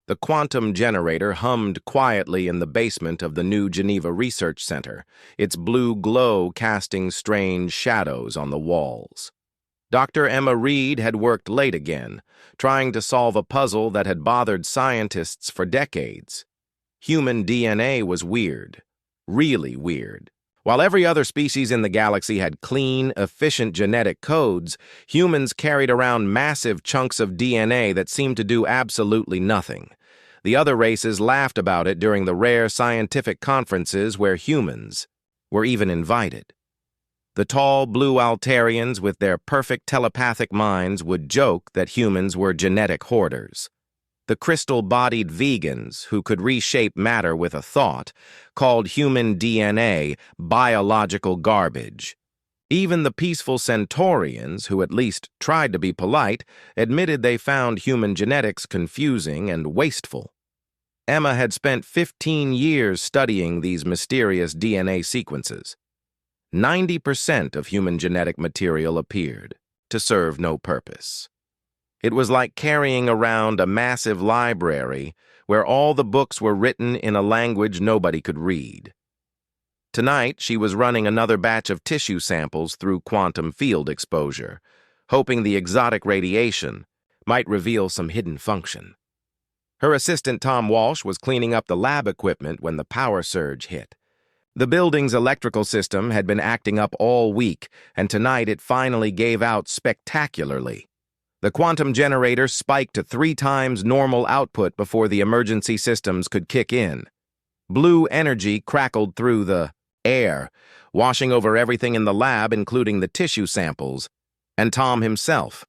The quantum generator hummed quietly in the basement of the New Geneva Research Center, its blue glow casting strange shadows on the walls. Dr. Emma Reed had worked late again, trying to solve a puzzle that had bothered scientists for decades. Human DNA was weird, really weird. While every other species in the galaxy had clean, efficient genetic codes, humans carried around massive chunks of DNA that seemed to do absolutely nothing. The other races laughed about it during the rare scientific conferences where humans were even invited. The tall blue Altarians with their perfect telepathic minds would joke that humans were genetic hoarders. The crystal-bodied vegans, who could reshape matter with a thought, called human DNA biological garbage. Even the peaceful Centaurians, who at least tried to be polite, admitted they found human genetics confusing and wasteful. Emma had spent 15 years studying these mysterious DNA sequences. 90% of human genetic material appeared to serve no purpose. It was like carrying around a massive library where all the books were written in a language nobody could read. Tonight, she was running another batch of tissue samples through quantum field exposure, hoping the exotic radiation might reveal some hidden function. Her assistant Tom Walsh was cleaning up the lab equipment when the power surge hit. The building's electrical system had been acting up all week, and tonight it finally gave out spectacularly. The quantum generator spiked to 3 times normal output before the emergency systems could kick in. Blue energy crackled through the air, washing over everything in the lab, including the tissue samples, and Tom himself.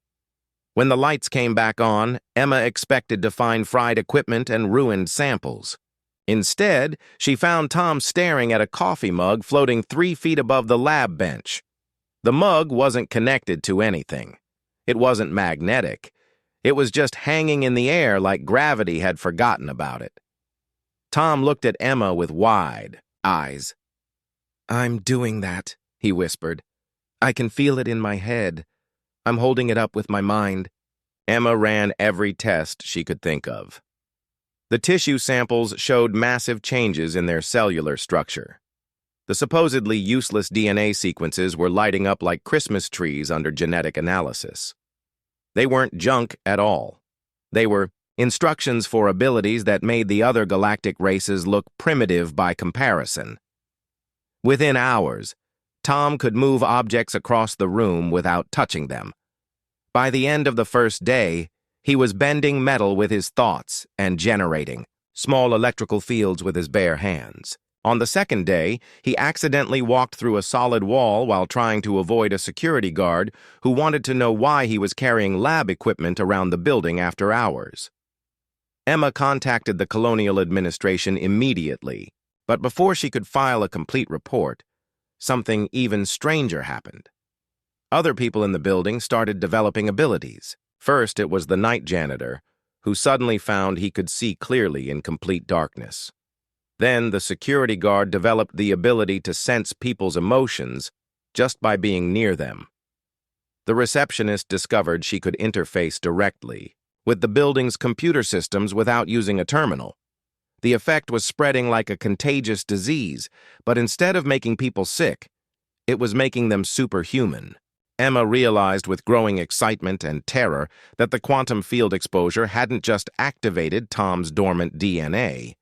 When the lights came back on, Emma expected to find fried equipment and ruined samples. Instead, she found Tom staring at a coffee mug floating 3 feet above the lab bench. The mug wasn't connected to anything. It wasn't magnetic. It was just hanging in the air like gravity had forgotten about it. Tom looked at Emma with wide eyes. "I'm doing that," he whispered. "I can feel it in my head. I'm holding it up with my mind." Emma ran every test she could think of. The tissue samples showed massive changes in their cellular structure. The supposedly useless DNA sequences were lighting up like Christmas trees under genetic analysis. They weren't junk at all. They were instructions for abilities that made the other galactic races look primitive by comparison. Within hours, Tom could move objects across the room without touching them. By the end of the first day, he was bending metal with his thoughts and generating small electrical fields with his bare hands. On the second day, he accidentally walked through a solid wall while trying to avoid a security guard who wanted to know why he was carrying lab equipment around the building after hours. Emma contacted the Colonial Administration immediately, but before she could file a complete report, something even stranger happened. Other people in the building started developing abilities. First, it was the night janitor, who suddenly found he could see clearly in complete darkness. Then the security guard developed the ability to sense people's emotions just by being near them. The receptionist discovered she could interface directly with the building's computer systems without using a terminal. The effect was spreading like a contagious disease, but instead of making people sick, it was making them superhuman. Emma realized with growing excitement and terror that the quantum field exposure hadn't just activated Tom's dormant DNA.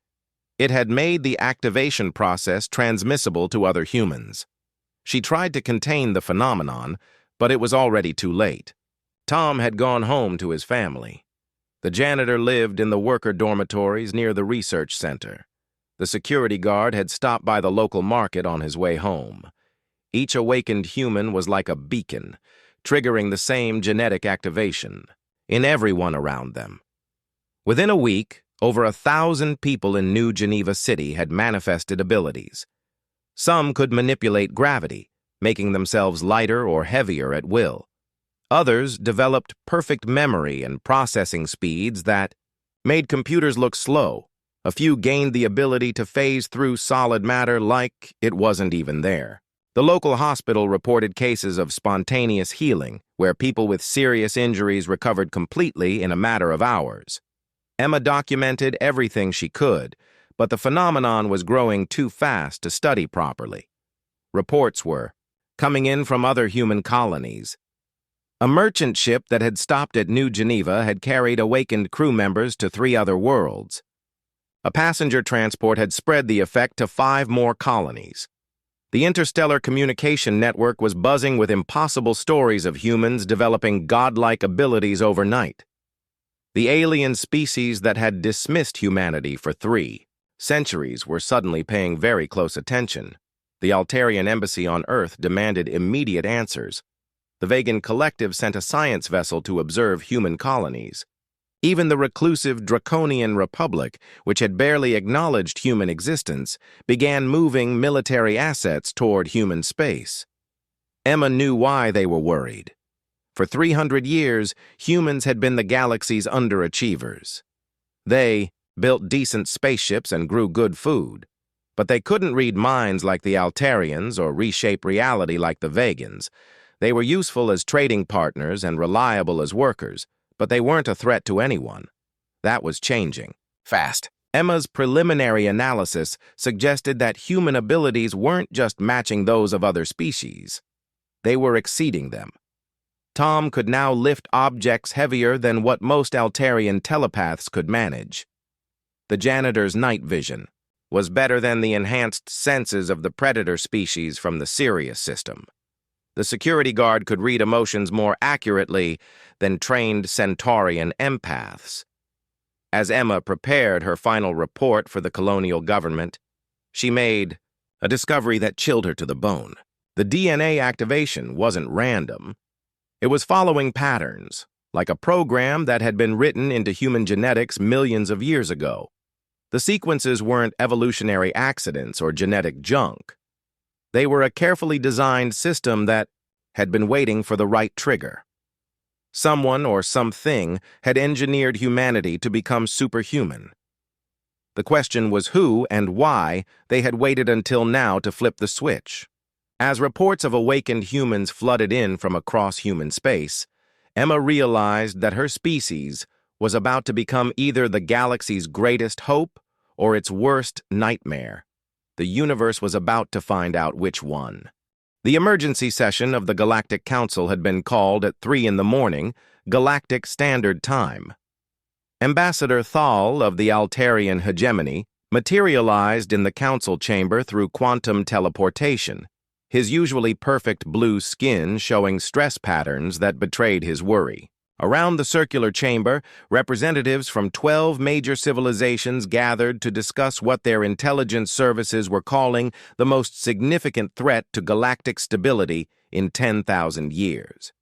It had made the activation process transmissible to other humans. She tried to contain the phenomenon, but it was already too late. Tom had gone home to his family. The janitor lived in the worker dormitories near the research center. The security guard had stopped by the local market on his way home. Each awakened human was like a beacon, triggering the same genetic activation in everyone around them. Within a week, over 1,000 people in New Geneva City had manifested abilities. Some could manipulate gravity, making themselves lighter or heavier at will. Others developed perfect memory and processing speeds that made computers look slow. A few gained the ability to phase through solid matter like it wasn't even there. The local hospital reported cases of spontaneous healing, where people with serious injuries recovered completely in a matter of hours. Emma documented everything she could, but the phenomenon was growing too fast to study properly. Reports were coming in from other human colonies. A merchant ship that had stopped at New Geneva had carried awakened crew members to 3 other worlds. A passenger transport had spread the effect to 5 more colonies. The interstellar communication network was buzzing with impossible stories of humans developing godlike abilities overnight. The alien species that had dismissed humanity for 3 centuries were suddenly paying very close attention. The Altarian embassy on Earth demanded immediate answers. The Vegan Collective sent a science vessel to observe human colonies. Even the reclusive Draconian Republic, which had barely acknowledged human existence, began moving military assets toward human space. Emma knew why they were worried. For 300 years, humans had been the galaxy's underachievers. They built decent spaceships and grew good food, but they couldn't read minds like the Altarians or reshape reality like the Vegans. They were useful as trading partners and reliable as workers, but they weren't a threat to anyone. That was changing fast. Emma's preliminary analysis suggested that human abilities weren't just matching those of other species. They were exceeding them. Tom could now lift objects heavier than what most Altarian telepaths could manage. The janitor's night vision was better than the enhanced senses of the predator species from the Sirius system. The security guard could read emotions more accurately than trained Centaurian empaths. As Emma prepared her final report for the colonial government, she made a discovery that chilled her to the bone. The DNA activation wasn't random. It was following patterns, like a program that had been written into human genetics millions of years ago. The sequences weren't evolutionary accidents or genetic junk. They were a carefully designed system that had been waiting for the right trigger. Someone or something had engineered humanity to become superhuman. The question was who and why they had waited until now to flip the switch. As reports of awakened humans flooded in from across human space, Emma realized that her species was about to become either the galaxy's greatest hope or its worst nightmare. The universe was about to find out which one. The emergency session of the Galactic Council had been called at 3 in the morning, Galactic Standard Time. Ambassador Thal of the Altarian hegemony materialized in the council chamber through quantum teleportation, his usually perfect blue skin showing stress patterns that betrayed his worry. Around the circular chamber, representatives from 12 major civilizations gathered to discuss what their intelligence services were calling the most significant threat to galactic stability in 10,000 years.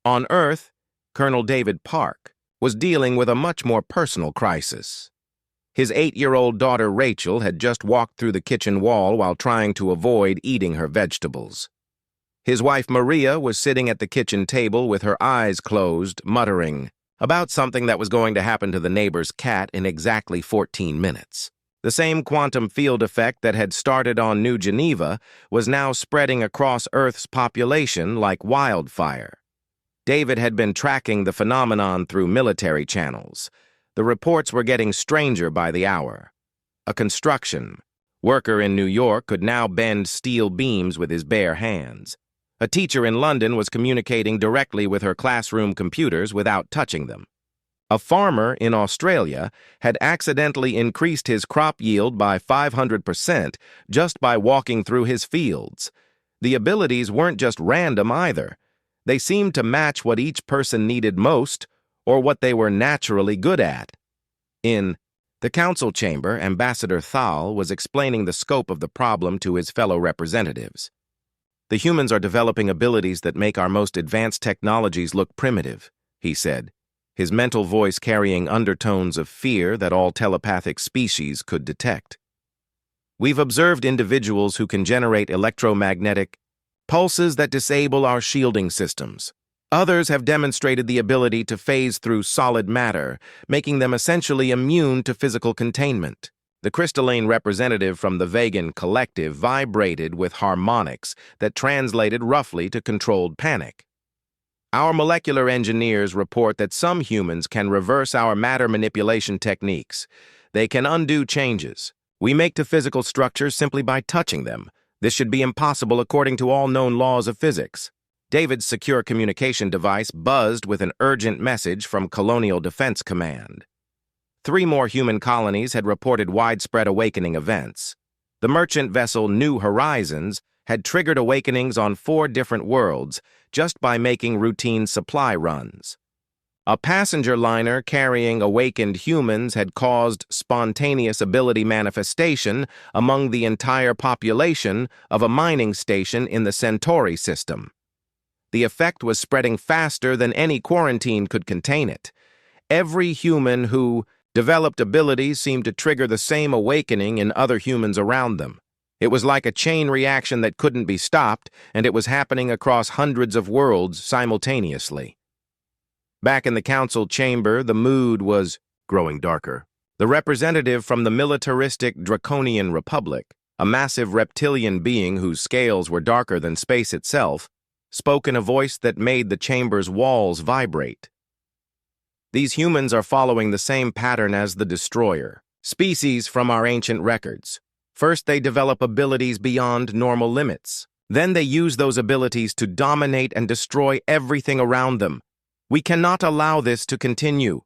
On Earth, Colonel David Park was dealing with a much more personal crisis. His 8-year-old daughter Rachel had just walked through the kitchen wall while trying to avoid eating her vegetables. His wife Maria was sitting at the kitchen table with her eyes closed, muttering about something that was going to happen to the neighbor's cat in exactly 14 minutes. The same quantum field effect that had started on New Geneva was now spreading across Earth's population like wildfire. David had been tracking the phenomenon through military channels. The reports were getting stranger by the hour. A construction worker in New York could now bend steel beams with his bare hands. A teacher in London was communicating directly with her classroom computers without touching them. A farmer in Australia had accidentally increased his crop yield by 500% just by walking through his fields. The abilities weren't just random either. They seemed to match what each person needed most or what they were naturally good at. In the council chamber, Ambassador Thal was explaining the scope of the problem to his fellow representatives. The humans are developing abilities that make our most advanced technologies look primitive, he said, his mental voice carrying undertones of fear that all telepathic species could detect. We've observed individuals who can generate electromagnetic pulses that disable our shielding systems. Others have demonstrated the ability to phase through solid matter, making them essentially immune to physical containment. The crystalline representative from the Vegan Collective vibrated with harmonics that translated roughly to controlled panic. Our molecular engineers report that some humans can reverse our matter manipulation techniques. They can undo changes we make to physical structures simply by touching them. This should be impossible according to all known laws of physics. David's secure communication device buzzed with an urgent message from Colonial Defense Command. 3 more human colonies had reported widespread awakening events. The merchant vessel New Horizons had triggered awakenings on 4 different worlds just by making routine supply runs. A passenger liner carrying awakened humans had caused spontaneous ability manifestation among the entire population of a mining station in the Centauri system. The effect was spreading faster than any quarantine could contain it. Every human who developed abilities seemed to trigger the same awakening in other humans around them. It was like a chain reaction that couldn't be stopped, and it was happening across hundreds of worlds simultaneously. Back in the council chamber, the mood was growing darker. The representative from the militaristic Draconian Republic, a massive reptilian being whose scales were darker than space itself, spoke in a voice that made the chamber's walls vibrate. These humans are following the same pattern as the Destroyer, species from our ancient records. First, they develop abilities beyond normal limits. Then they use those abilities to dominate and destroy everything around them. We cannot allow this to continue.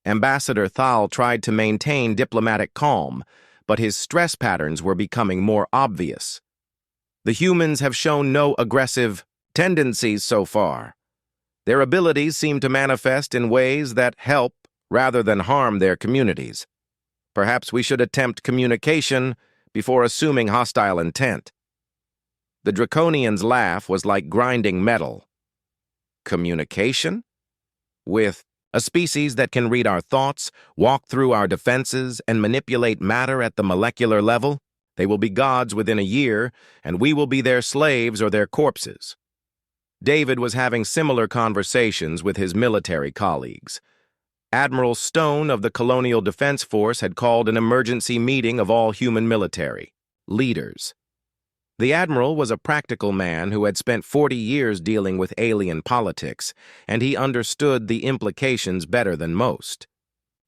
Ambassador Thal tried to maintain diplomatic calm, but his stress patterns were becoming more obvious. The humans have shown no aggressive tendencies so far. Their abilities seem to manifest in ways that help rather than harm their communities. Perhaps we should attempt communication before assuming hostile intent. The Draconian's laugh was like grinding metal. Communication? With a species that can read our thoughts, walk through our defenses, and manipulate matter at the molecular level? They will be gods within a year, and we will be their slaves or their corpses. David was having similar conversations with his military colleagues. Admiral Stone of the Colonial Defense Force had called an emergency meeting of all human military leaders. The admiral was a practical man who had spent 40 years dealing with alien politics, and he understood the implications better than most.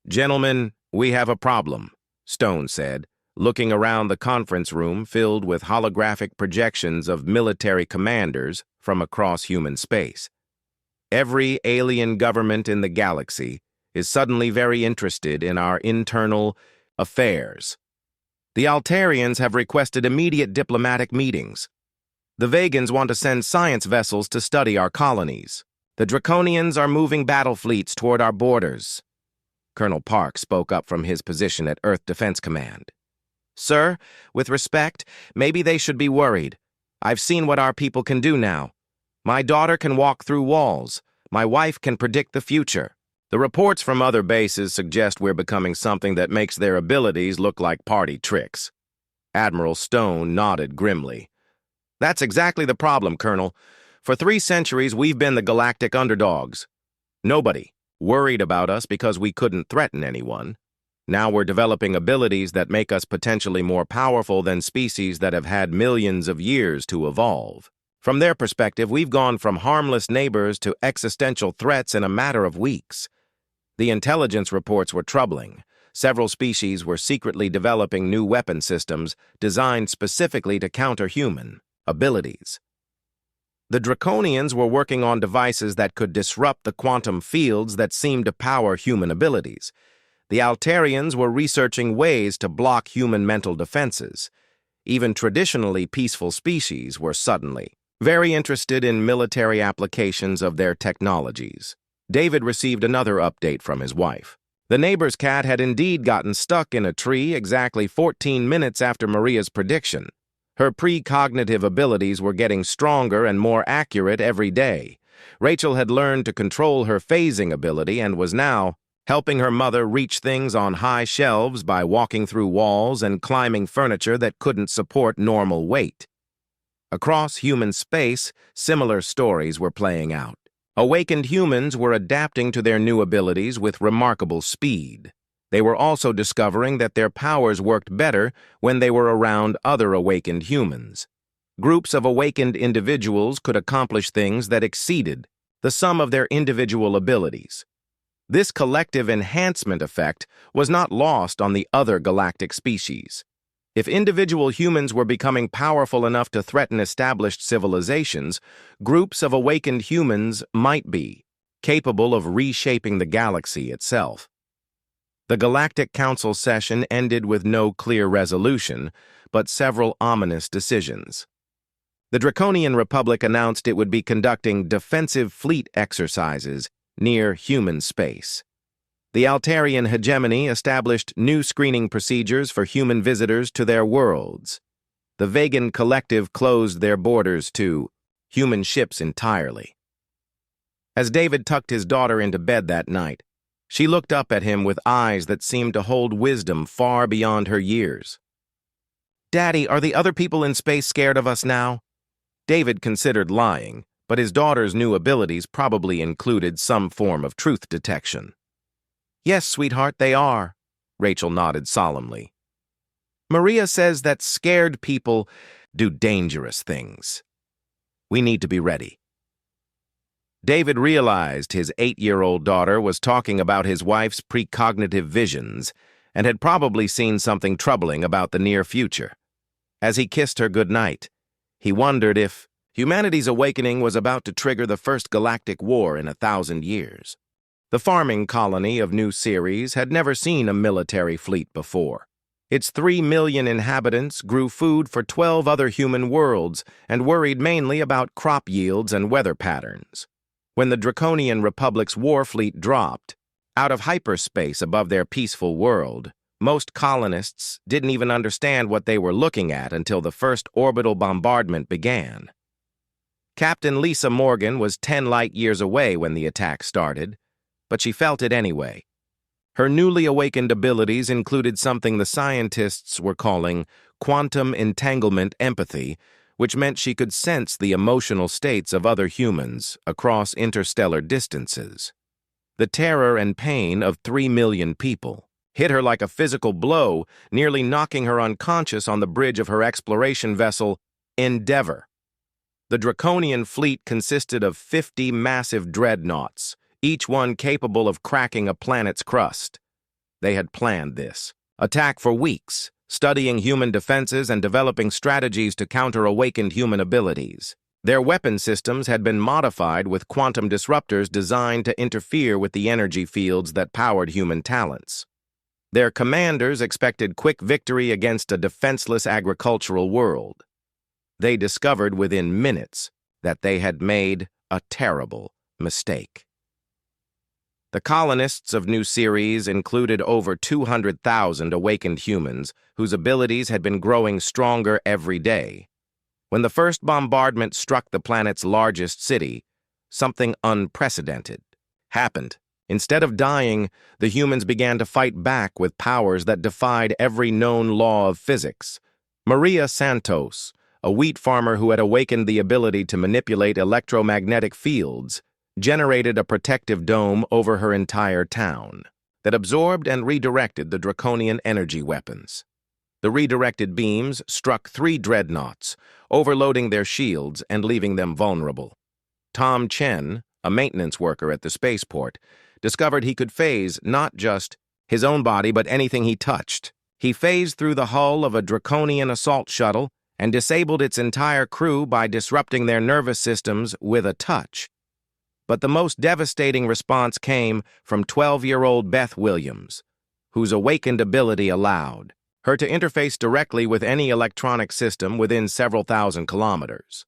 "Gentlemen, we have a problem," Stone said, looking around the conference room filled with holographic projections of military commanders from across human space. Every alien government in the galaxy is suddenly very interested in our internal affairs. The Altarians have requested immediate diplomatic meetings. The Vegans want to send science vessels to study our colonies. The Draconians are moving battle fleets toward our borders. Colonel Park spoke up from his position at Earth Defense Command. "Sir, with respect, maybe they should be worried. I've seen what our people can do now. My daughter can walk through walls. My wife can predict the future. The reports from other bases suggest we're becoming something that makes their abilities look like party tricks." Admiral Stone nodded grimly. "That's exactly the problem, Colonel. For 3 centuries, we've been the galactic underdogs. Nobody worried about us because we couldn't threaten anyone. Now we're developing abilities that make us potentially more powerful than species that have had millions of years to evolve. From their perspective, we've gone from harmless neighbors to existential threats in a matter of weeks." The intelligence reports were troubling. Several species were secretly developing new weapon systems designed specifically to counter human abilities. The Draconians were working on devices that could disrupt the quantum fields that seemed to power human abilities. The Altarians were researching ways to block human mental defenses. Even traditionally peaceful species were suddenly very interested in military applications of their technologies. David received another update from his wife. The neighbor's cat had indeed gotten stuck in a tree exactly 14 minutes after Maria's prediction. Her precognitive abilities were getting stronger and more accurate every day. Rachel had learned to control her phasing ability and was now helping her mother reach things on high shelves by walking through walls and climbing furniture that couldn't support normal weight. Across human space, similar stories were playing out. Awakened humans were adapting to their new abilities with remarkable speed. They were also discovering that their powers worked better when they were around other awakened humans. Groups of awakened individuals could accomplish things that exceeded the sum of their individual abilities. This collective enhancement effect was not lost on the other galactic species. If individual humans were becoming powerful enough to threaten established civilizations, groups of awakened humans might be capable of reshaping the galaxy itself. The Galactic Council session ended with no clear resolution, but several ominous decisions. The Draconian Republic announced it would be conducting defensive fleet exercises near human space. The Altarian hegemony established new screening procedures for human visitors to their worlds. The Vegan Collective closed their borders to human ships entirely. As David tucked his daughter into bed that night, she looked up at him with eyes that seemed to hold wisdom far beyond her years. "Daddy, are the other people in space scared of us now?" David considered lying, but his daughter's new abilities probably included some form of truth detection. "Yes, sweetheart, they are," Rachel nodded solemnly. "Maria says that scared people do dangerous things. We need to be ready." David realized his 8-year-old daughter was talking about his wife's precognitive visions and had probably seen something troubling about the near future. As he kissed her goodnight, he wondered if humanity's awakening was about to trigger the first galactic war in 1,000 years. The farming colony of New Ceres had never seen a military fleet before. Its 3 million inhabitants grew food for 12 other human worlds and worried mainly about crop yields and weather patterns. When the Draconian Republic's war fleet dropped out of hyperspace above their peaceful world, most colonists didn't even understand what they were looking at until the first orbital bombardment began. Captain Lisa Morgan was 10 light-years away when the attack started, but she felt it anyway. Her newly awakened abilities included something the scientists were calling quantum entanglement empathy, which meant she could sense the emotional states of other humans across interstellar distances. The terror and pain of 3 million people hit her like a physical blow, nearly knocking her unconscious on the bridge of her exploration vessel, Endeavour. The Draconian fleet consisted of 50 massive dreadnoughts, each one capable of cracking a planet's crust. They had planned this attack for weeks, studying human defenses and developing strategies to counter awakened human abilities. Their weapon systems had been modified with quantum disruptors designed to interfere with the energy fields that powered human talents. Their commanders expected quick victory against a defenseless agricultural world. They discovered within minutes that they had made a terrible mistake. The colonists of New Ceres included over 200,000 awakened humans whose abilities had been growing stronger every day. When the first bombardment struck the planet's largest city, something unprecedented happened. Instead of dying, the humans began to fight back with powers that defied every known law of physics. Maria Santos, a wheat farmer who had awakened the ability to manipulate electromagnetic fields, generated a protective dome over her entire town that absorbed and redirected the draconian energy weapons. The redirected beams struck 3 dreadnoughts, overloading their shields and leaving them vulnerable. Tom Chen, a maintenance worker at the spaceport, discovered he could phase not just his own body but anything he touched. He phased through the hull of a draconian assault shuttle and disabled its entire crew by disrupting their nervous systems with a touch. But the most devastating response came from 12-year-old Beth Williams, whose awakened ability allowed her to interface directly with any electronic system within several thousand kilometers.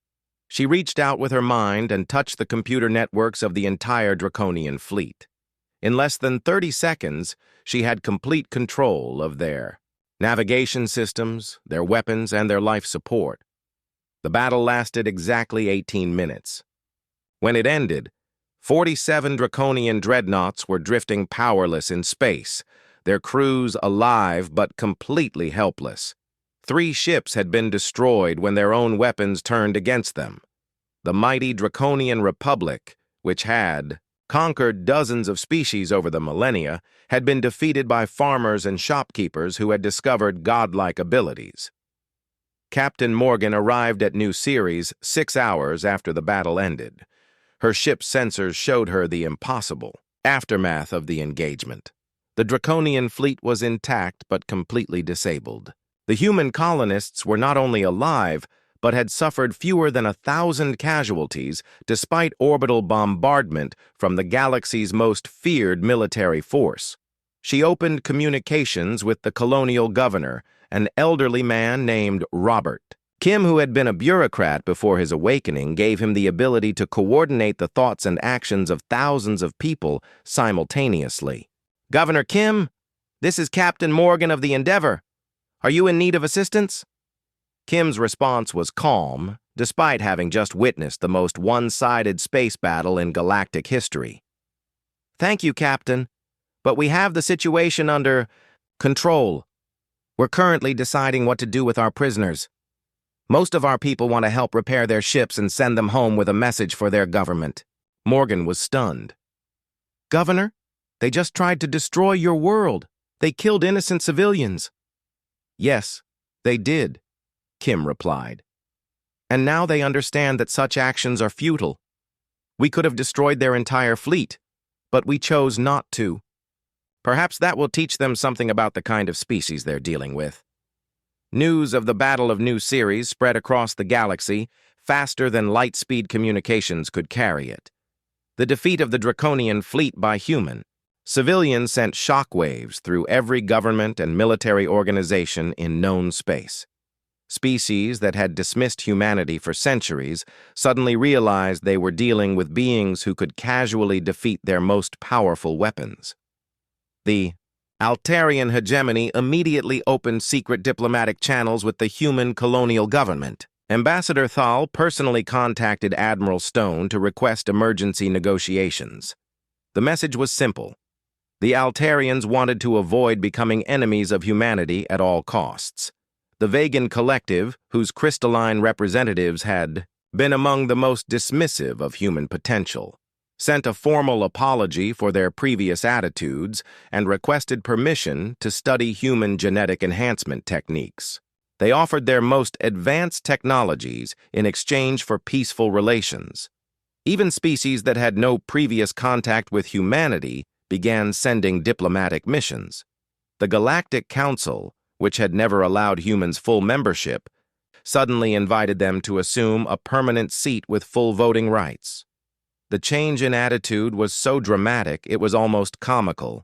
She reached out with her mind and touched the computer networks of the entire Draconian fleet. In less than 30 seconds, she had complete control of their navigation systems, their weapons, and their life support. The battle lasted exactly 18 minutes. When it ended, 47 Draconian dreadnoughts were drifting powerless in space, their crews alive but completely helpless. 3 ships had been destroyed when their own weapons turned against them. The mighty Draconian Republic, which had conquered dozens of species over the millennia, had been defeated by farmers and shopkeepers who had discovered godlike abilities. Captain Morgan arrived at New Ceres 6 hours after the battle ended. Her ship's sensors showed her the impossible aftermath of the engagement. The Draconian fleet was intact but completely disabled. The human colonists were not only alive, but had suffered fewer than 1,000 casualties despite orbital bombardment from the galaxy's most feared military force. She opened communications with the colonial governor, an elderly man named Robert. Kim, who had been a bureaucrat before his awakening, gave him the ability to coordinate the thoughts and actions of thousands of people simultaneously. "Governor Kim, this is Captain Morgan of the Endeavor. Are you in need of assistance?" Kim's response was calm, despite having just witnessed the most one-sided space battle in galactic history. "Thank you, Captain, but we have the situation under control. We're currently deciding what to do with our prisoners. Most of our people want to help repair their ships and send them home with a message for their government." Morgan was stunned. "Governor, they just tried to destroy your world. They killed innocent civilians." "Yes, they did," Kim replied. "And now they understand that such actions are futile. We could have destroyed their entire fleet, but we chose not to. Perhaps that will teach them something about the kind of species they're dealing with." News of the Battle of New Ceres spread across the galaxy faster than light-speed communications could carry it. The defeat of the Draconian fleet by human. Civilians sent shockwaves through every government and military organization in known space. Species that had dismissed humanity for centuries suddenly realized they were dealing with beings who could casually defeat their most powerful weapons. The Altarian hegemony immediately opened secret diplomatic channels with the human colonial government. Ambassador Thal personally contacted Admiral Stone to request emergency negotiations. The message was simple. The Altarians wanted to avoid becoming enemies of humanity at all costs. The Vegan Collective, whose crystalline representatives had been among the most dismissive of human potential, sent a formal apology for their previous attitudes and requested permission to study human genetic enhancement techniques. They offered their most advanced technologies in exchange for peaceful relations. Even species that had no previous contact with humanity began sending diplomatic missions. The Galactic Council, which had never allowed humans full membership, suddenly invited them to assume a permanent seat with full voting rights. The change in attitude was so dramatic it was almost comical,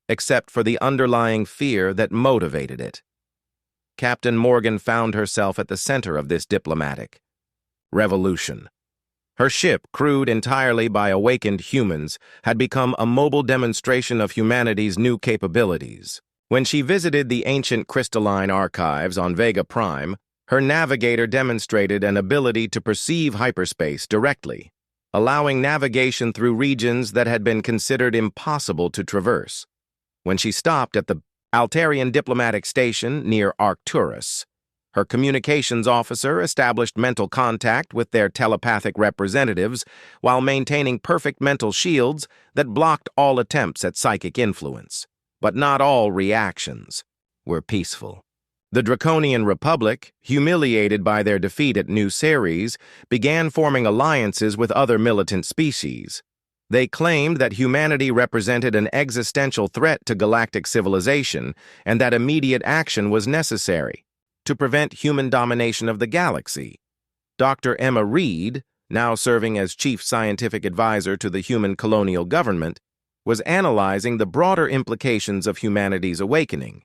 except for the underlying fear that motivated it. Captain Morgan found herself at the center of this diplomatic revolution. Her ship, crewed entirely by awakened humans, had become a mobile demonstration of humanity's new capabilities. When she visited the ancient crystalline archives on Vega Prime, her navigator demonstrated an ability to perceive hyperspace directly, allowing navigation through regions that had been considered impossible to traverse. When she stopped at the Altarian diplomatic station near Arcturus, her communications officer established mental contact with their telepathic representatives while maintaining perfect mental shields that blocked all attempts at psychic influence. But not all reactions were peaceful. The Draconian Republic, humiliated by their defeat at New Ceres, began forming alliances with other militant species. They claimed that humanity represented an existential threat to galactic civilization and that immediate action was necessary to prevent human domination of the galaxy. Dr. Emma Reed, now serving as chief scientific advisor to the human colonial government, was analyzing the broader implications of humanity's awakening.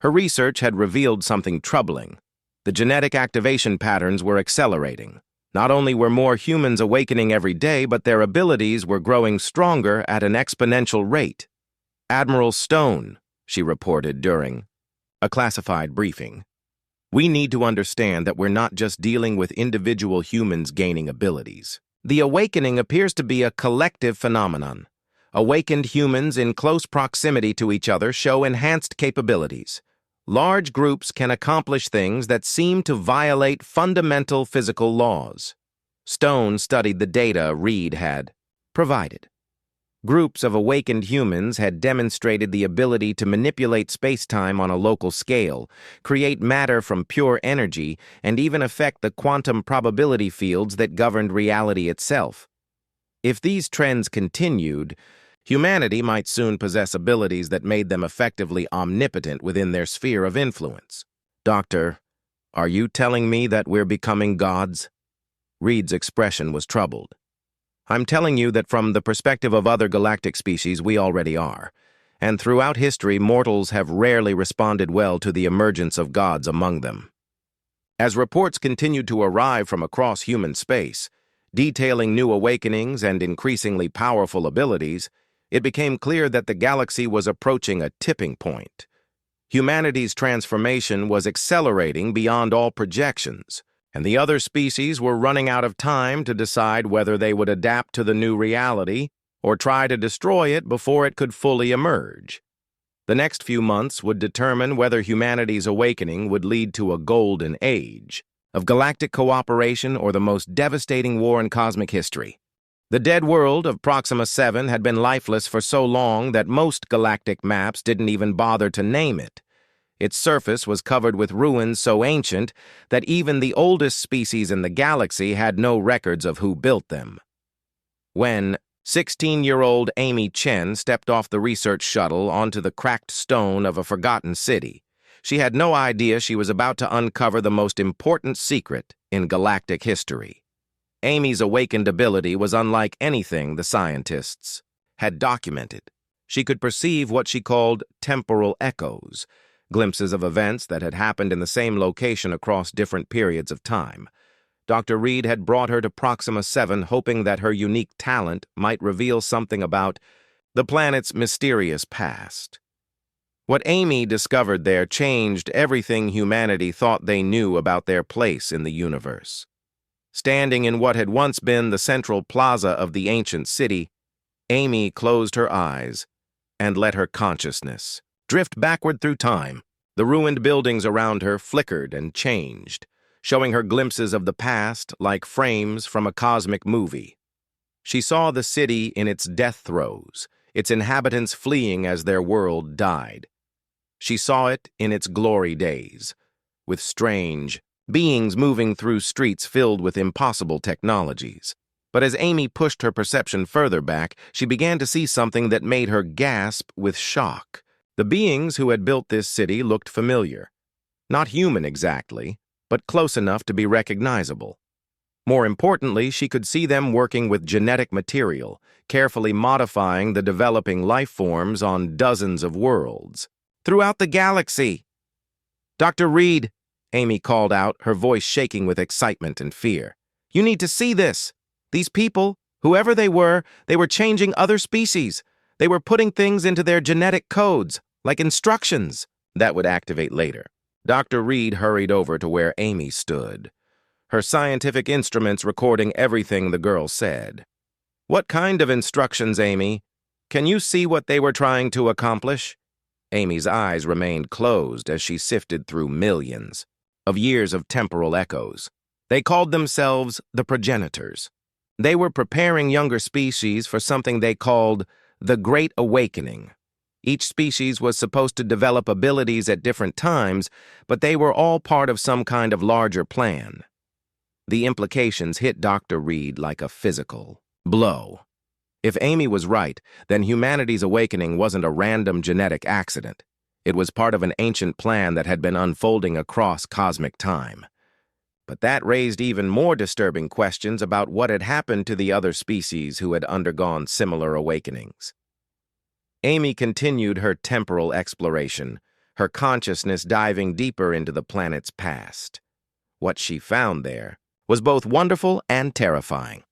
Her research had revealed something troubling. The genetic activation patterns were accelerating. Not only were more humans awakening every day, but their abilities were growing stronger at an exponential rate. "Admiral Stone," she reported during a classified briefing, "we need to understand that we're not just dealing with individual humans gaining abilities. The awakening appears to be a collective phenomenon. Awakened humans in close proximity to each other show enhanced capabilities. Large groups can accomplish things that seem to violate fundamental physical laws." Stone studied the data Reed had provided. Groups of awakened humans had demonstrated the ability to manipulate space-time on a local scale, create matter from pure energy, and even affect the quantum probability fields that governed reality itself. If these trends continued, humanity might soon possess abilities that made them effectively omnipotent within their sphere of influence. Doctor, are you telling me that we're becoming gods? Reed's expression was troubled. I'm telling you that from the perspective of other galactic species, we already are. And throughout history, mortals have rarely responded well to the emergence of gods among them. As reports continued to arrive from across human space, detailing new awakenings and increasingly powerful abilities, it became clear that the galaxy was approaching a tipping point. Humanity's transformation was accelerating beyond all projections, and the other species were running out of time to decide whether they would adapt to the new reality or try to destroy it before it could fully emerge. The next few months would determine whether humanity's awakening would lead to a golden age of galactic cooperation or the most devastating war in cosmic history. The dead world of Proxima 7 had been lifeless for so long that most galactic maps didn't even bother to name it. Its surface was covered with ruins so ancient that even the oldest species in the galaxy had no records of who built them. When 16-year-old Amy Chen stepped off the research shuttle onto the cracked stone of a forgotten city, she had no idea she was about to uncover the most important secret in galactic history. Amy's awakened ability was unlike anything the scientists had documented. She could perceive what she called temporal echoes, glimpses of events that had happened in the same location across different periods of time. Dr. Reed had brought her to Proxima 7 hoping that her unique talent might reveal something about the planet's mysterious past. What Amy discovered there changed everything humanity thought they knew about their place in the universe. Standing in what had once been the central plaza of the ancient city, Amy closed her eyes and let her consciousness drift backward through time. The ruined buildings around her flickered and changed, showing her glimpses of the past like frames from a cosmic movie. She saw the city in its death throes, its inhabitants fleeing as their world died. She saw it in its glory days, with strange beings moving through streets filled with impossible technologies. But as Amy pushed her perception further back, she began to see something that made her gasp with shock. The beings who had built this city looked familiar. Not human exactly, but close enough to be recognizable. More importantly, she could see them working with genetic material, carefully modifying the developing life forms on dozens of worlds throughout the galaxy. Dr. Reed, Amy called out, her voice shaking with excitement and fear. You need to see this. These people, whoever they were changing other species. They were putting things into their genetic codes, like instructions, that would activate later. Dr. Reed hurried over to where Amy stood, her scientific instruments recording everything the girl said. What kind of instructions, Amy? Can you see what they were trying to accomplish? Amy's eyes remained closed as she sifted through millions of years of temporal echoes. They called themselves the progenitors. They were preparing younger species for something they called the Great Awakening. Each species was supposed to develop abilities at different times, but they were all part of some kind of larger plan. The implications hit Dr. Reed like a physical blow. If Amy was right, then humanity's awakening wasn't a random genetic accident. It was part of an ancient plan that had been unfolding across cosmic time. But that raised even more disturbing questions about what had happened to the other species who had undergone similar awakenings. Amy continued her temporal exploration, her consciousness diving deeper into the planet's past. What she found there was both wonderful and terrifying.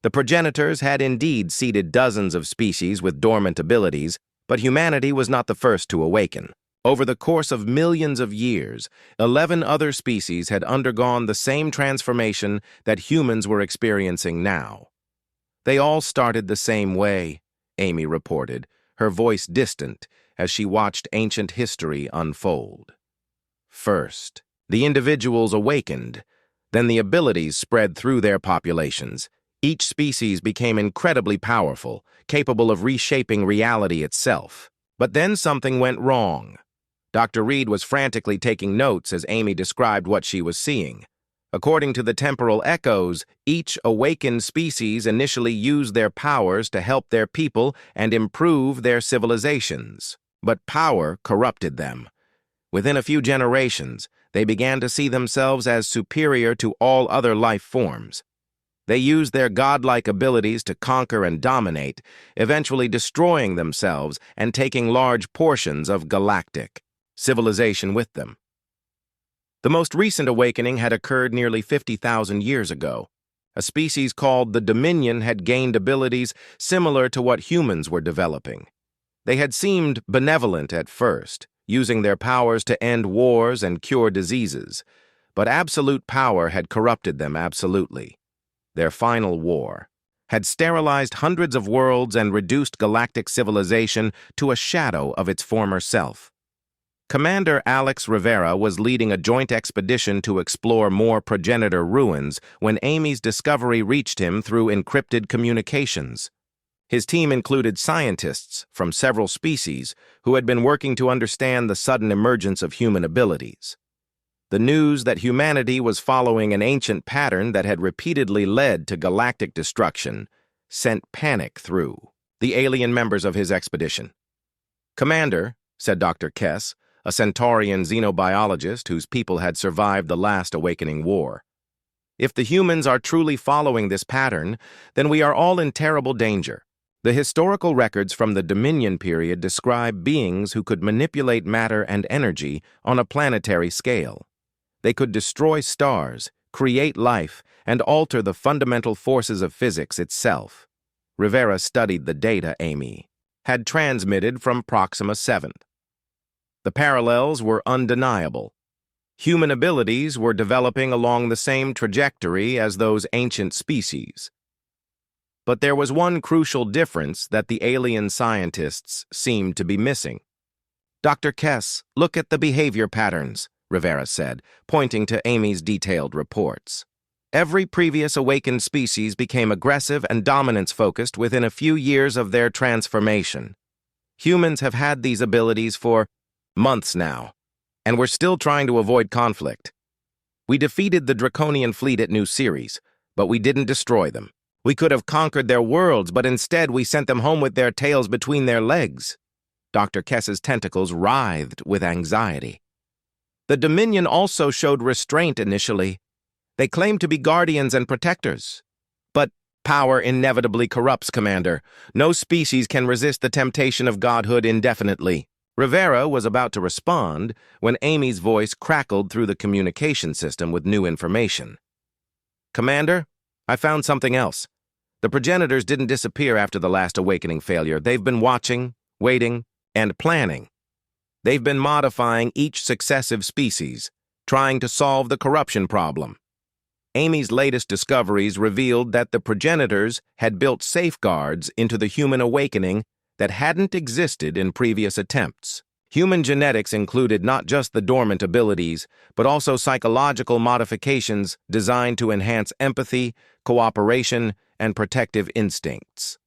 The progenitors had indeed seeded dozens of species with dormant abilities, but humanity was not the first to awaken. Over the course of millions of years, 11 other species had undergone the same transformation that humans were experiencing now. They all started the same way, Amy reported, her voice distant as she watched ancient history unfold. First, the individuals awakened, then the abilities spread through their populations. Each species became incredibly powerful, capable of reshaping reality itself. But then something went wrong. Dr. Reed was frantically taking notes as Amy described what she was seeing. According to the temporal echoes, each awakened species initially used their powers to help their people and improve their civilizations. But power corrupted them. Within a few generations, they began to see themselves as superior to all other life forms. They used their godlike abilities to conquer and dominate, eventually destroying themselves and taking large portions of galactic civilization with them. The most recent awakening had occurred nearly 50,000 years ago. A species called the Dominion had gained abilities similar to what humans were developing. They had seemed benevolent at first, using their powers to end wars and cure diseases, but absolute power had corrupted them absolutely. Their final war had sterilized hundreds of worlds and reduced galactic civilization to a shadow of its former self. Commander Alex Rivera was leading a joint expedition to explore more progenitor ruins when Amy's discovery reached him through encrypted communications. His team included scientists from several species who had been working to understand the sudden emergence of human abilities. The news that humanity was following an ancient pattern that had repeatedly led to galactic destruction sent panic through the alien members of his expedition. "Commander," said Dr. Kess, a Centaurian xenobiologist whose people had survived the last awakening war, "if the humans are truly following this pattern, then we are all in terrible danger. The historical records from the Dominion period describe beings who could manipulate matter and energy on a planetary scale. They could destroy stars, create life, and alter the fundamental forces of physics itself." Rivera studied the data Amy had transmitted from Proxima 7. The parallels were undeniable. Human abilities were developing along the same trajectory as those ancient species. But there was one crucial difference that the alien scientists seemed to be missing. "Dr. Kess, look at the behavior patterns," Rivera said, pointing to Amy's detailed reports. "Every previous awakened species became aggressive and dominance-focused within a few years of their transformation. Humans have had these abilities for months now, and we're still trying to avoid conflict. We defeated the Draconian fleet at New Ceres, but we didn't destroy them. We could have conquered their worlds, but instead we sent them home with their tails between their legs." Dr. Kess's tentacles writhed with anxiety. "The Dominion also showed restraint initially. They claimed to be guardians and protectors. But power inevitably corrupts, Commander. No species can resist the temptation of godhood indefinitely." Rivera was about to respond when Amy's voice crackled through the communication system with new information. "Commander, I found something else. The progenitors didn't disappear after the last awakening failure. They've been watching, waiting, and planning. They've been modifying each successive species, trying to solve the corruption problem." Amy's latest discoveries revealed that the progenitors had built safeguards into the human awakening that hadn't existed in previous attempts. Human genetics included not just the dormant abilities, but also psychological modifications designed to enhance empathy, cooperation, and protective instincts.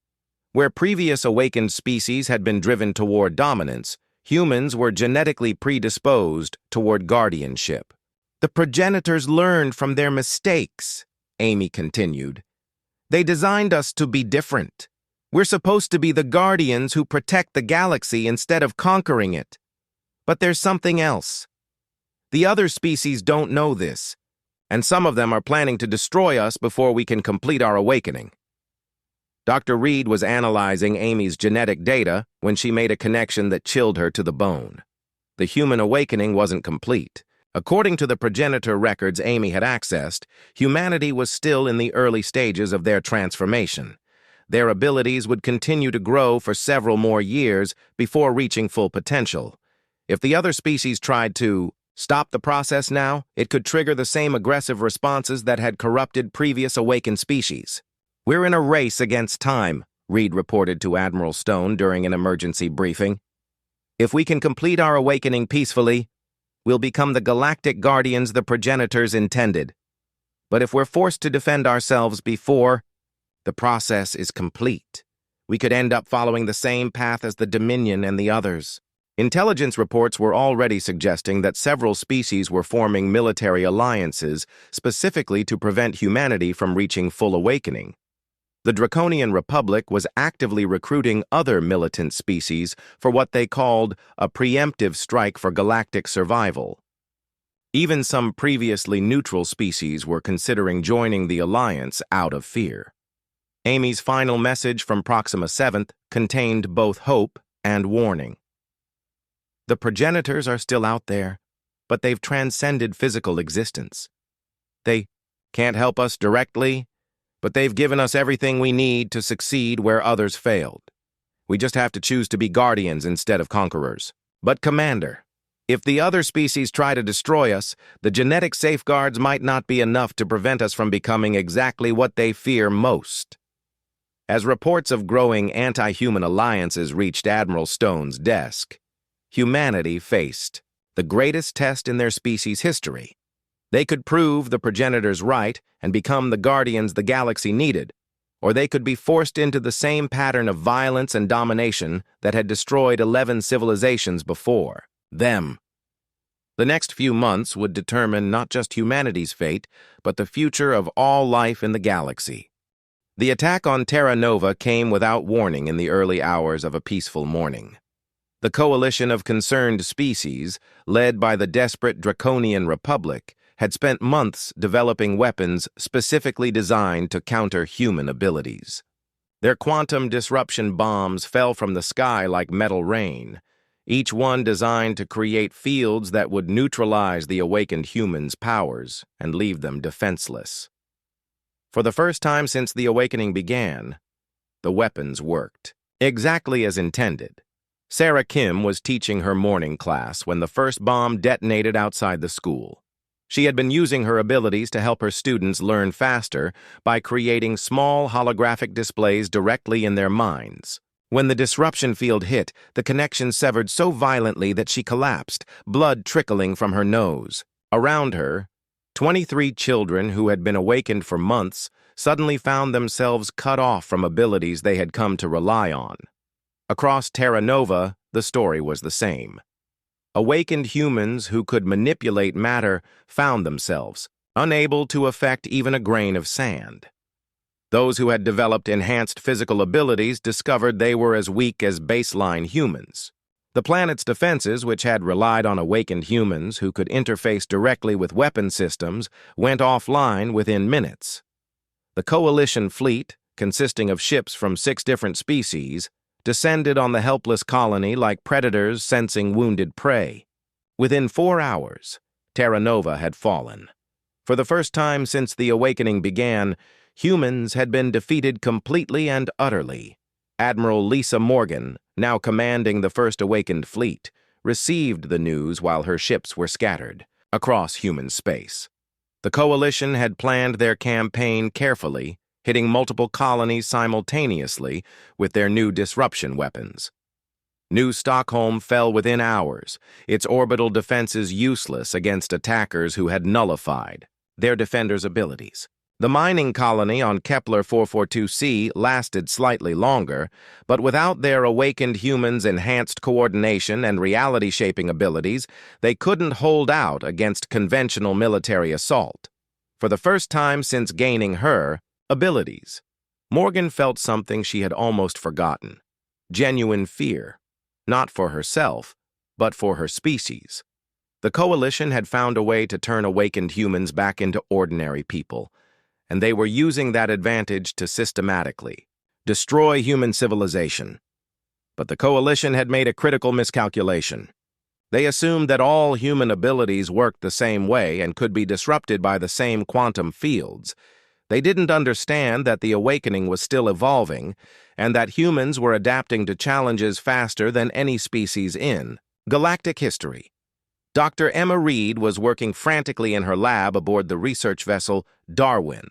Where previous awakened species had been driven toward dominance, humans were genetically predisposed toward guardianship. "The progenitors learned from their mistakes," Amy continued. "They designed us to be different. We're supposed to be the guardians who protect the galaxy instead of conquering it. But there's something else. The other species don't know this, and some of them are planning to destroy us before we can complete our awakening." Dr. Reed was analyzing Amy's genetic data when she made a connection that chilled her to the bone. The human awakening wasn't complete. According to the progenitor records Amy had accessed, humanity was still in the early stages of their transformation. Their abilities would continue to grow for several more years before reaching full potential. If the other species tried to stop the process now, it could trigger the same aggressive responses that had corrupted previous awakened species. "We're in a race against time," Reed reported to Admiral Stone during an emergency briefing. "If we can complete our awakening peacefully, we'll become the galactic guardians the progenitors intended. But if we're forced to defend ourselves before the process is complete, we could end up following the same path as the Dominion and the others." Intelligence reports were already suggesting that several species were forming military alliances specifically to prevent humanity from reaching full awakening. The Draconian Republic was actively recruiting other militant species for what they called a preemptive strike for galactic survival. Even some previously neutral species were considering joining the alliance out of fear. Amy's final message from Proxima 7th contained both hope and warning. The progenitors are still out there, but they've transcended physical existence. They can't help us directly, but they've given us everything we need to succeed where others failed. We just have to choose to be guardians instead of conquerors. But Commander, if the other species try to destroy us, the genetic safeguards might not be enough to prevent us from becoming exactly what they fear most. As reports of growing anti-human alliances reached Admiral Stone's desk, humanity faced the greatest test in their species' history. They could prove the progenitors right and become the guardians the galaxy needed, or they could be forced into the same pattern of violence and domination that had destroyed 11 civilizations before them. The next few months would determine not just humanity's fate, but the future of all life in the galaxy. The attack on Terra Nova came without warning in the early hours of a peaceful morning. The coalition of concerned species, led by the desperate Draconian Republic, had spent months developing weapons specifically designed to counter human abilities. Their quantum disruption bombs fell from the sky like metal rain, each one designed to create fields that would neutralize the awakened humans' powers and leave them defenseless. For the first time since the awakening began, the weapons worked, exactly as intended. Sarah Kim was teaching her morning class when the first bomb detonated outside the school. She had been using her abilities to help her students learn faster by creating small holographic displays directly in their minds. When the disruption field hit, the connection severed so violently that she collapsed, blood trickling from her nose. Around her, 23 children who had been awakened for months suddenly found themselves cut off from abilities they had come to rely on. Across Terra Nova, the story was the same. Awakened humans who could manipulate matter found themselves unable to affect even a grain of sand. Those who had developed enhanced physical abilities discovered they were as weak as baseline humans. The planet's defenses, which had relied on awakened humans who could interface directly with weapon systems, went offline within minutes. The Coalition fleet, consisting of ships from 6 different species, descended on the helpless colony like predators sensing wounded prey. Within 4 hours, Terra Nova had fallen. For the first time since the awakening began, humans had been defeated completely and utterly. Admiral Lisa Morgan, now commanding the first awakened fleet, received the news while her ships were scattered across human space. The Coalition had planned their campaign carefully, hitting multiple colonies simultaneously with their new disruption weapons. New Stockholm fell within hours, its orbital defenses useless against attackers who had nullified their defenders' abilities. The mining colony on Kepler 442c lasted slightly longer, but without their awakened humans' enhanced coordination and reality-shaping abilities, they couldn't hold out against conventional military assault. For the first time since gaining her abilities, Morgan felt something she had almost forgotten: genuine fear, not for herself, but for her species. The Coalition had found a way to turn awakened humans back into ordinary people, and they were using that advantage to systematically destroy human civilization. But the Coalition had made a critical miscalculation. They assumed that all human abilities worked the same way and could be disrupted by the same quantum fields. They didn't understand that the awakening was still evolving and that humans were adapting to challenges faster than any species in galactic history. Dr. Emma Reed was working frantically in her lab aboard the research vessel Darwin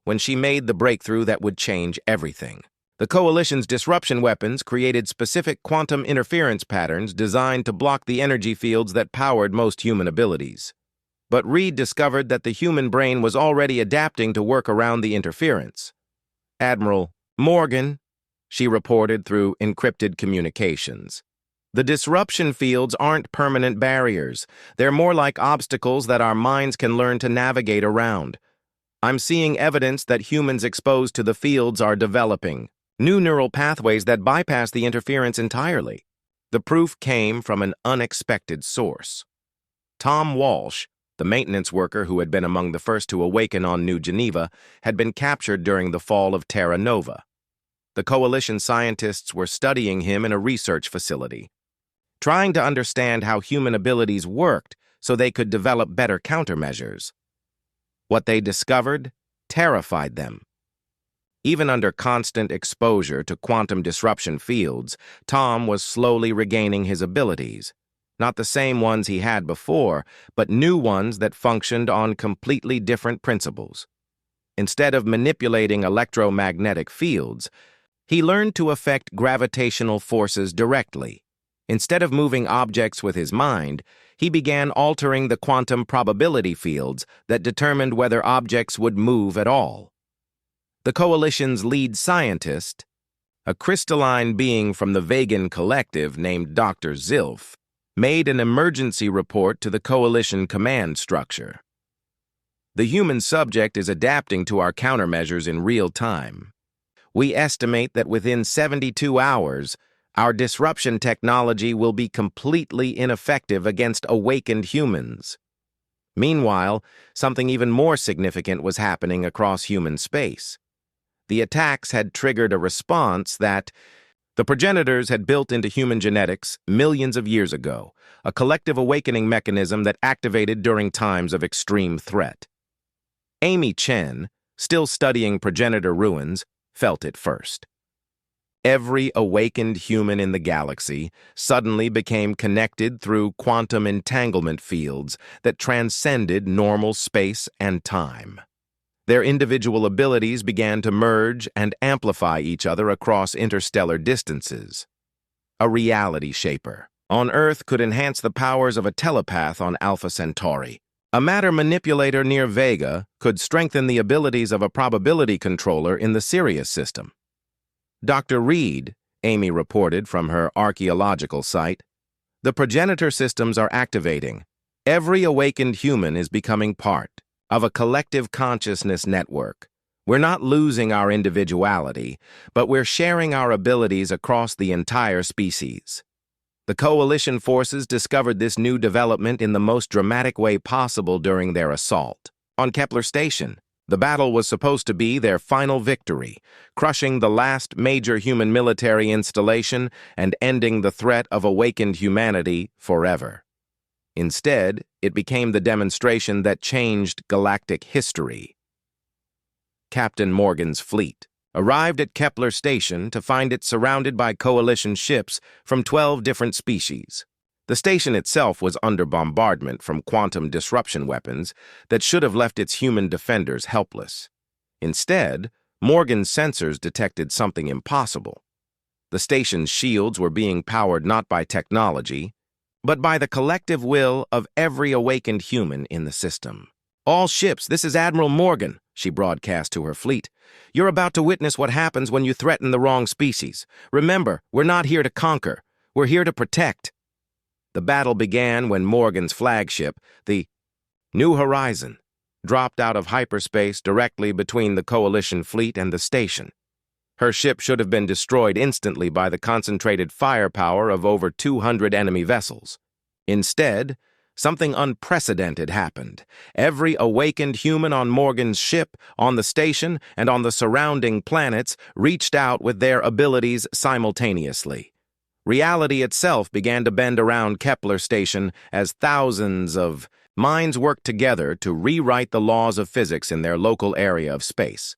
when she made the breakthrough that would change everything. The Coalition's disruption weapons created specific quantum interference patterns designed to block the energy fields that powered most human abilities. But Reed discovered that the human brain was already adapting to work around the interference. "Admiral Morgan," she reported through encrypted communications, The disruption fields aren't permanent barriers. They're more like obstacles that our minds can learn to navigate around. I'm seeing evidence that humans exposed to the fields are developing new neural pathways that bypass the interference entirely. The proof came from an unexpected source. Tom Walsh, the maintenance worker who had been among the first to awaken on New Geneva, had been captured during the fall of Terra Nova. The Coalition scientists were studying him in a research facility, trying to understand how human abilities worked so they could develop better countermeasures. What they discovered terrified them. Even under constant exposure to quantum disruption fields, Tom was slowly regaining his abilities. Not the same ones he had before, but new ones that functioned on completely different principles. Instead of manipulating electromagnetic fields, he learned to affect gravitational forces directly. Instead of moving objects with his mind, he began altering the quantum probability fields that determined whether objects would move at all. The Coalition's lead scientist, a crystalline being from the Vegan collective named Dr. Zilf, made an emergency report to the Coalition command structure. The human subject is adapting to our countermeasures in real time. We estimate that within 72 hours, our disruption technology will be completely ineffective against awakened humans. Meanwhile, something even more significant was happening across human space. The attacks had triggered a response that the progenitors had built into human genetics millions of years ago, a collective awakening mechanism that activated during times of extreme threat. Amy Chen, still studying progenitor ruins, felt it first. Every awakened human in the galaxy suddenly became connected through quantum entanglement fields that transcended normal space and time. Their individual abilities began to merge and amplify each other across interstellar distances. A reality shaper on Earth could enhance the powers of a telepath on Alpha Centauri. A matter manipulator near Vega could strengthen the abilities of a probability controller in the Sirius system. Dr. Reed, Amy reported from her archaeological site, the progenitor systems are activating. Every awakened human is becoming part of a collective consciousness network. We're not losing our individuality, but we're sharing our abilities across the entire species. The Coalition forces discovered this new development in the most dramatic way possible during their assault. On Kepler Station, the battle was supposed to be their final victory, crushing the last major human military installation and ending the threat of awakened humanity forever. Instead, it became the demonstration that changed galactic history. Captain Morgan's fleet arrived at Kepler Station to find it surrounded by Coalition ships from 12 different species. The station itself was under bombardment from quantum disruption weapons that should have left its human defenders helpless. Instead, Morgan's sensors detected something impossible. The station's shields were being powered not by technology, but by the collective will of every awakened human in the system. "All ships, this is Admiral Morgan," she broadcast to her fleet. "You're about to witness what happens when you threaten the wrong species. Remember, we're not here to conquer. We're here to protect." The battle began when Morgan's flagship, the New Horizon, dropped out of hyperspace directly between the Coalition fleet and the station. Her ship should have been destroyed instantly by the concentrated firepower of over 200 enemy vessels. Instead, something unprecedented happened. Every awakened human on Morgan's ship, on the station, and on the surrounding planets reached out with their abilities simultaneously. Reality itself began to bend around Kepler Station as thousands of minds worked together to rewrite the laws of physics in their local area of space.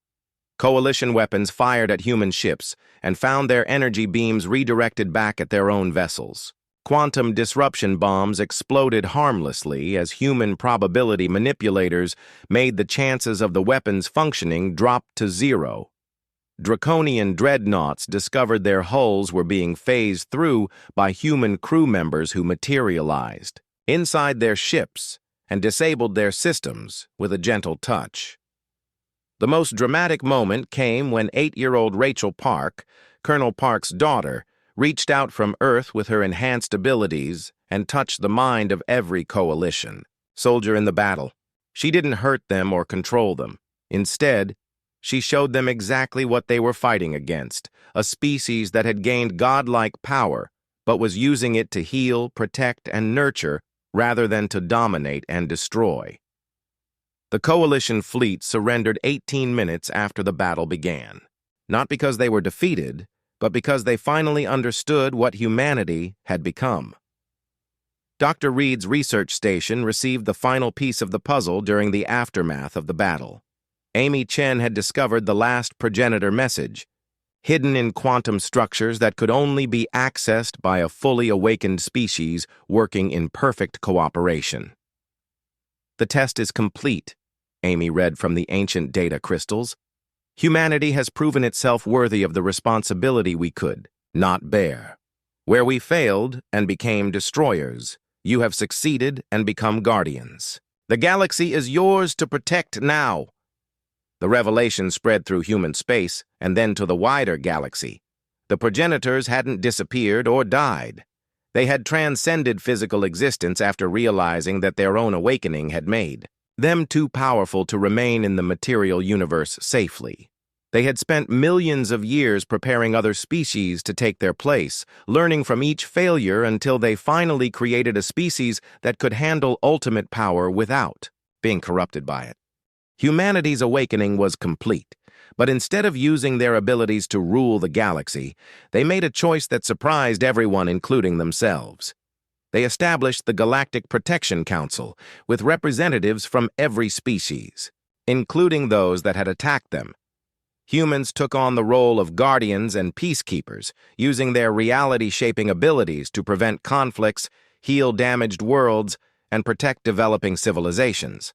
Coalition weapons fired at human ships and found their energy beams redirected back at their own vessels. Quantum disruption bombs exploded harmlessly as human probability manipulators made the chances of the weapons functioning drop to zero. Draconian dreadnoughts discovered their hulls were being phased through by human crew members who materialized inside their ships and disabled their systems with a gentle touch. The most dramatic moment came when 8-year-old Rachel Park, Colonel Park's daughter, reached out from Earth with her enhanced abilities and touched the mind of every coalition soldier in the battle. She didn't hurt them or control them. Instead, she showed them exactly what they were fighting against, a species that had gained godlike power, but was using it to heal, protect, and nurture rather than to dominate and destroy. The coalition fleet surrendered 18 minutes after the battle began, not because they were defeated, but because they finally understood what humanity had become. Dr. Reed's research station received the final piece of the puzzle during the aftermath of the battle. Amy Chen had discovered the last progenitor message, hidden in quantum structures that could only be accessed by a fully awakened species working in perfect cooperation. "The test is complete," Amy read from the ancient data crystals. "Humanity has proven itself worthy of the responsibility we could not bear. Where we failed and became destroyers, you have succeeded and become guardians. The galaxy is yours to protect now." The revelation spread through human space and then to the wider galaxy. The progenitors hadn't disappeared or died. They had transcended physical existence after realizing that their own awakening had made them too powerful to remain in the material universe safely. They had spent millions of years preparing other species to take their place, learning from each failure until they finally created a species that could handle ultimate power without being corrupted by it. Humanity's awakening was complete, but instead of using their abilities to rule the galaxy, they made a choice that surprised everyone, including themselves. They established the Galactic Protection Council with representatives from every species, including those that had attacked them. Humans took on the role of guardians and peacekeepers, using their reality-shaping abilities to prevent conflicts, heal damaged worlds, and protect developing civilizations.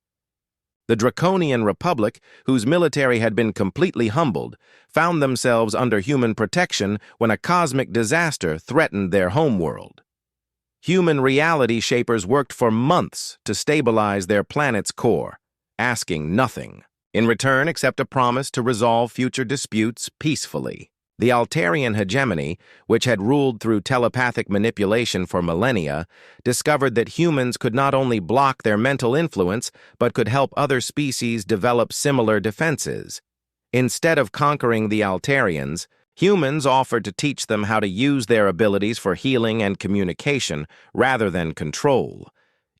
The Draconian Republic, whose military had been completely humbled, found themselves under human protection when a cosmic disaster threatened their homeworld. Human reality shapers worked for months to stabilize their planet's core, asking nothing in return except a promise to resolve future disputes peacefully. The Altarian hegemony, which had ruled through telepathic manipulation for millennia, discovered that humans could not only block their mental influence, but could help other species develop similar defenses. Instead of conquering the Altarians, humans offered to teach them how to use their abilities for healing and communication rather than control.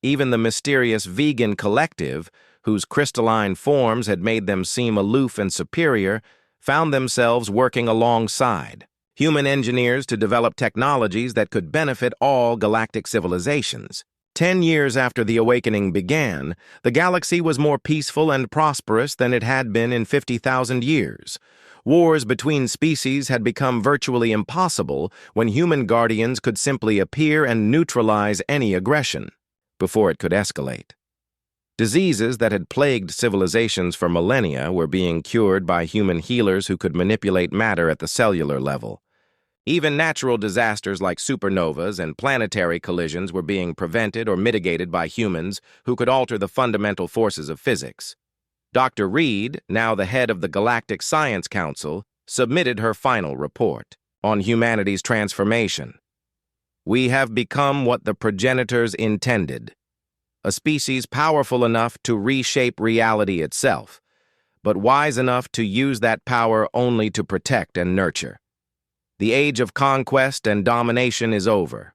Even the mysterious vegan collective, whose crystalline forms had made them seem aloof and superior, found themselves working alongside human engineers to develop technologies that could benefit all galactic civilizations. 10 years after the awakening began, the galaxy was more peaceful and prosperous than it had been in 50,000 years. Wars between species had become virtually impossible when human guardians could simply appear and neutralize any aggression before it could escalate. Diseases that had plagued civilizations for millennia were being cured by human healers who could manipulate matter at the cellular level. Even natural disasters like supernovas and planetary collisions were being prevented or mitigated by humans who could alter the fundamental forces of physics. Dr. Reed, now the head of the Galactic Science Council, submitted her final report on humanity's transformation. "We have become what the progenitors intended. A species powerful enough to reshape reality itself, but wise enough to use that power only to protect and nurture. The age of conquest and domination is over.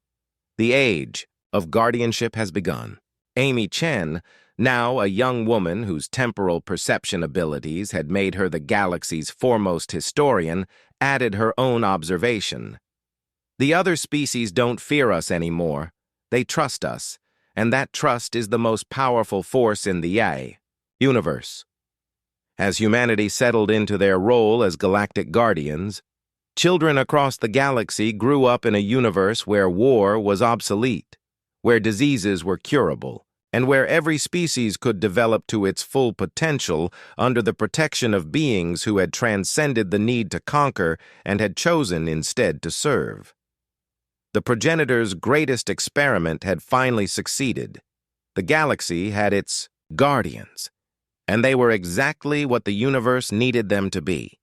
The age of guardianship has begun." Amy Chen, now a young woman whose temporal perception abilities had made her the galaxy's foremost historian, added her own observation. "The other species don't fear us anymore. They trust us. And that trust is the most powerful force in the universe." As humanity settled into their role as galactic guardians, children across the galaxy grew up in a universe where war was obsolete, where diseases were curable, and where every species could develop to its full potential under the protection of beings who had transcended the need to conquer and had chosen instead to serve. The progenitors' greatest experiment had finally succeeded. The galaxy had its guardians, and they were exactly what the universe needed them to be.